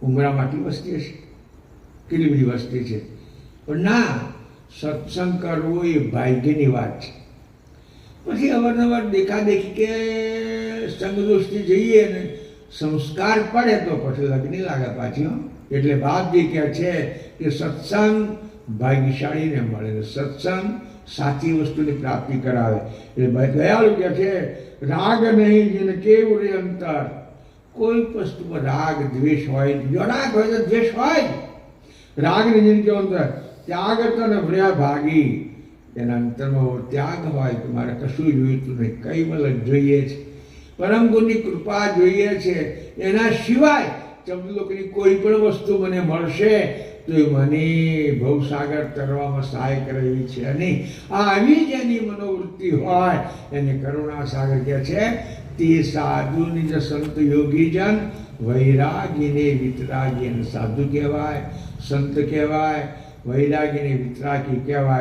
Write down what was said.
ઉમરામાં આટલી વસ્તી હશે, કેટલી બધી વસ્તી છે. પણ ના, સત્સંગ કરવો એ ભાગ્યની વાત છે. પછી અવારનવાર દેખાદેખી કે સંગદોષથી જઈએ ને સંસ્કાર પડે તો પછી લગ્ન લાગે પાછી. એટલે બાપજી કહે છે કે સત્સંગ ભાગ્યશાળીને મળે, સત્સંગ સાચી વસ્તુની પ્રાપ્તિ કરાવે. એટલે દયાળુ કહે છે રાગ નહીં જેને કેવું રે અંતર. કોઈ વસ્તુમાં રાગ દ્વેષ હોય, જો રાગ હોય તો દ્વેષ હોય જ. રાગને જેને કેવું અંતર, ત્યાગ તને ભર્યા ભાગી. એના અંતરમાં ત્યાગ હોય તો મારે કશું જોઈતું નહીં, કઈ મતલબ જોઈએ છે, પરમ ગુરુની કૃપા જોઈએ છે. એના સિવાય ચમલોકની કોઈ પણ વસ્તુ મને મળશે તો એ મને ભવસાગર તરવામાં સહાય કરે એવી છે નહીં. આવી જ એની મનોવૃત્તિ હોય એને કરુણા સાગર કહે છે. તે સાધુ નિજ સંત યોગીજન વૈરાગીને વિતરાગી. સાધુ કહેવાય, સંત કહેવાય, વૈરાગીને વિતરાગી કહેવાય.